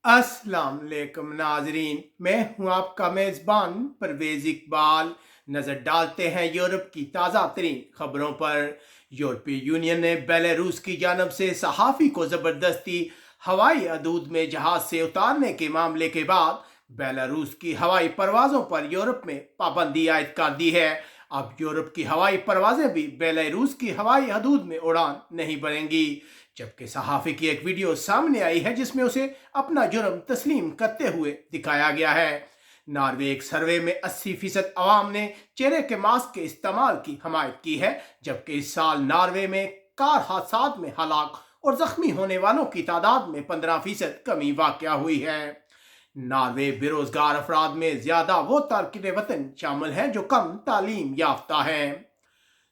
अस्सलाम वालेकुम नाजरीन, मैं हूं आपका मेज़बान परवेज़ इकबाल। नज़र डालते हैं यूरोप की ताज़ा तरीन खबरों पर। यूरोपीय यूनियन ने बेलारूस की जानब से सहाफ़ी को ज़बरदस्ती हवाई हदूद में जहाज़ से उतारने के मामले के बाद बेलारूस की हवाई परवाज़ों पर यूरोप में पाबंदी आयद कर दी है। अब यूरोप की हवाई परवाज़ें भी बेलारूस की हवाई हदूद में उड़ान नहीं भरेंगी। जबकि सहाफ़ी की एक वीडियो सामने आई है जिसमें उसे अपना जुर्म तस्लीम करते हुए दिखाया गया है। नॉर्वे एक सर्वे में 80% अवाम ने चेहरे के मास्क के इस्तेमाल की हमायत की है, जबकि इस साल नॉर्वे में कार हादसात में हलाक और जख्मी होने वालों की तादाद में 15% कमी वाक़या हुई है। नॉर्वे बेरोजगार अफराद में ज्यादा वो तारकिन वतन शामिल हैं जो कम तालीम याफ्ता हैं।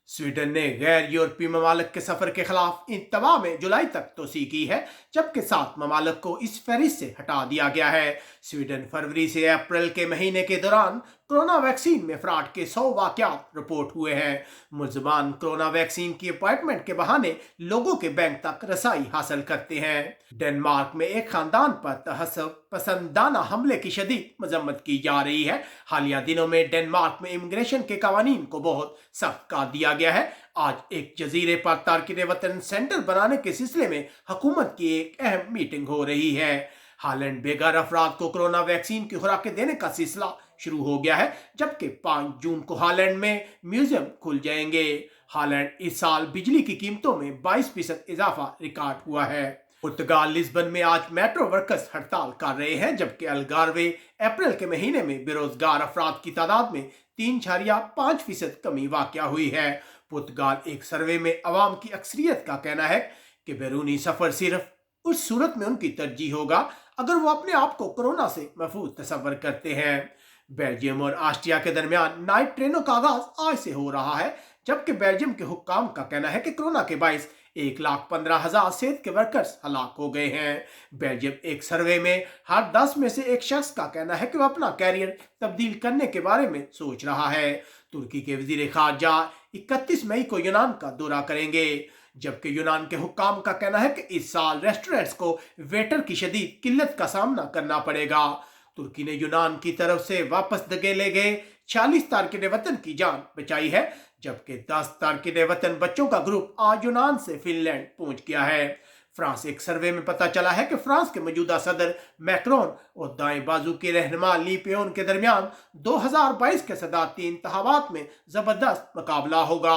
स्वीडन ने गैर यूरोपीय ममालिक के सफर के खिलाफ इंतवा में जुलाई तक तोसी की है, जबकि 7 ममालिक को इस फहरिस्त से हटा दिया गया है। स्वीडन फरवरी से अप्रैल के महीने के दौरान कोरोना वैक्सीन में फ्रॉड के 100 वाकयात रिपोर्ट हुए हैं। मुलजमान कोरोना वैक्सीन की अपॉइंटमेंट के बहाने लोगों के बैंक तक रसाई हासिल करते हैं। डेनमार्क में एक खानदान पर तहस्सुब पसंदाना हमले की शदीद मजम्मत की जा रही है। हालिया दिनों में डेनमार्क में इमिग्रेशन के कवानीन को बहुत सख्त कर दिया गया है। आज एक जजीरे पर तारकिन वतन सेंटर बनाने के सिलसिले में हुकूमत की एक अहम मीटिंग हो रही है। हालैंड बेघर अफराद को कोरोना वैक्सीन की खुराकें देने का सिलसिला शुरू हो गया है, जबकि 5 जून को हालैंड में म्यूजियम खुल जाएंगे। हालैंड इस साल बिजली की कीमतों में 22% इजाफा रिकॉर्ड हुआ है। पुर्तगाल लिस्बन में आज मेट्रो वर्कर्स हड़ताल कर रहे हैं, जबकि अलगारवे अप्रैल के महीने में बेरोजगार अफराद की तादाद में 3.5% कमी वाक़या हुई है। पुर्तगाल एक सर्वे में अवाम की अक्सरियत का कहना है कि बैरूनी सफर सिर्फ उस सूरत में उनकी तरजीह होगा अगर वो अपने आप को कोरोना से महफूज तस्वर करते हैं। बेल्जियम और ऑस्ट्रिया के दरमियान नाइट ट्रेनों का आगाज आज से हो रहा है, जबकि बेल्जियम के हुक्काम का कहना है कि कोरोना के बायस 1,15,000 सेहत के वर्कर्स हलाक हो गए हैं। बेल्जियम एक सर्वे में हर 10 में से एक शख्स का कहना है कि वह अपना कैरियर तब्दील करने के बारे में सोच रहा है। तुर्की के वजीर खारजा 31 मई को यूनान का दौरा करेंगे, जबकि यूनान के हुक्काम का कहना है कि इस साल रेस्टोरेंट्स को वेटर की शदीद किल्लत का सामना करना पड़ेगा। तुर्की ने यूनान की तरफ से वापस धकेले गए 46 तारकिन वतन की जान बचाई है, जबकि 10 तारकिन वतन बच्चों का ग्रुप आज यूनान से फिनलैंड पहुंच गया है। फ्रांस एक सर्वे में पता चला है कि फ्रांस के मौजूदा सदर मैक्रोन और दाएं बाजू के रहनुमा ली पेयोन के दरमियान 2022 के सदारती इंतखाबात में जबरदस्त मुकाबला होगा।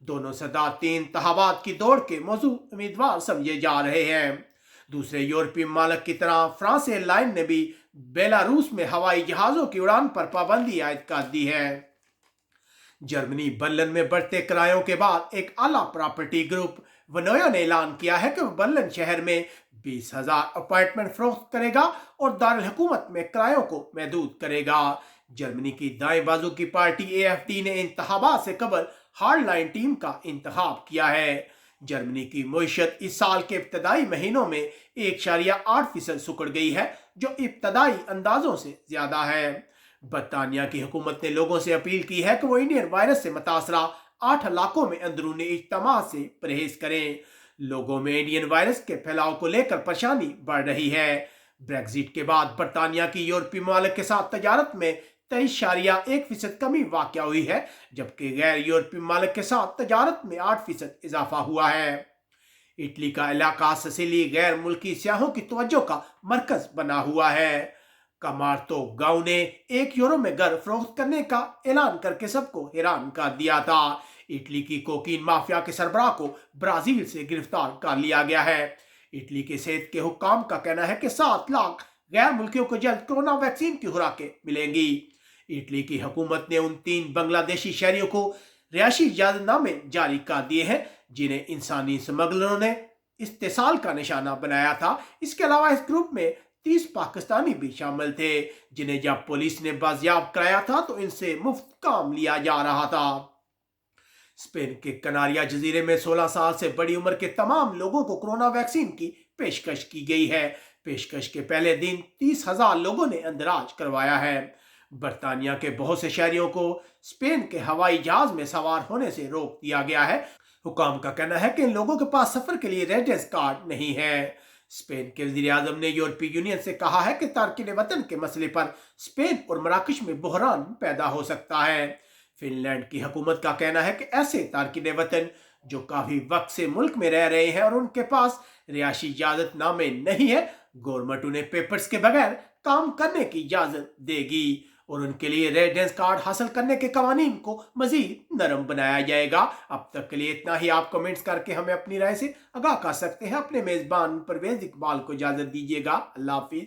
दोनों सदारती इंतखाबात की दौड़ के मौजू उम्मीदवार समझे जा रहे हैं। दूसरे यूरोपीय ममालिक की तरह फ्रांस एयरलाइन ने भी बेलारूस में हवाई जहाजों की उड़ान पर पाबंदी आयद कर दी है। जर्मनी बर्लिन में बढ़ते किरायों के बाद एक आला प्रॉपर्टी ग्रुप वनोयो ने ऐलान किया है कि वह बर्लिन शहर में 20,000 अपार्टमेंट फरोख्त करेगा और दारुल हुकूमत में किरायों को महदूद करेगा। जर्मनी की दाएं बाजू की पार्टी एएफडी ने इंतखाबात से कबल हार्डलाइन टीम का इंतखाब किया है। जर्मनी की मईशत इस साल के इब्तदाई महीनों में 1.8% सुकड़ गई है, जो इब्तदाई अंदाजों से ज्यादा है। बरतानिया की हुकूमत ने लोगों से अपील की है कि वो इंडियन वायरस से मुतासरा 8 इलाकों में अंदरूनी इज्तिमा से परहेज करें। लोगों में इंडियन वायरस के फैलाव को लेकर परेशानी बढ़ रही है। ब्रेग्जिट के बाद बरतानिया की यूरोपीय ममालिक के साथ तजारत में 23.1% कमी वाक़या हुई है, जबकि गैर यूरोपीय ममालिक के साथ तजारत में 8% इजाफा हुआ है। इटली का इलाका सिसिली गैर मुल्की सियाहों की तवज्जो का मरकज बना हुआ है। कमार्तो गांव ने 1 यूरो में घर फरोख्त करने का ऐलान करके सबको हैरान कर दिया था। इटली की कोकीन माफिया के सरबराह को ब्राजील से गिरफ्तार कर लिया गया है। इटली के सेहत के हुक्काम का कहना है कि 7 लाख गैर मुल्कियों को जल्द कोरोना वैक्सीन की खुराकें मिलेंगी। इटली की हुकूमत ने उन 3 बांग्लादेशी शहरियों को रिहायशी इजाजतनामे जारी कर दिए हैं जिन्हें इंसानी स्मगलरों ने इस्तेसाल का निशाना बनाया था। इसके अलावा इस ग्रुप में 30 पाकिस्तानी भी शामिल थे, जिन्हें जब पुलिस ने बाजियाब कराया था तो इनसे मुफ्त काम लिया जा रहा था। स्पेन के कनारिया जजीरे में 16 साल से बड़ी उम्र के तमाम लोगों को कोरोना वैक्सीन की पेशकश की गई है। पेशकश के पहले दिन 30,000 लोगों ने अंदराज करवाया है। बरतानिया के बहुत से शहरियों को स्पेन के हवाई जहाज में सवार होने से रोक दिया गया है। हुकाम का कहना है कि इन लोगों के पास सफर के लिए रेजिडेंस कार्ड नहीं है। स्पेन के वज़ीर आज़म ने यूरोपीय यूनियन से कहा है कि तारकिन वतन के मसले पर स्पेन और मराकश में बहरान पैदा हो सकता है। फिनलैंड की हुकूमत का कहना है कि ऐसे तारकिन वतन जो काफी वक्त से मुल्क में रह रहे हैं और उनके पास रिहायशी इजाजत नामे नहीं है, गवर्नमेंट उन्हें पेपर्स के बगैर काम करने की इजाजत देगी और उनके लिए रेजिडेंस कार्ड हासिल करने के कवानीन को मजीद नरम बनाया जाएगा। अब तक के लिए इतना ही। आप कमेंट्स करके हमें अपनी राय से आगाह कर सकते हैं। अपने मेजबान परवेज इकबाल को इजाजत दीजिएगा। अल्लाह हाफिज।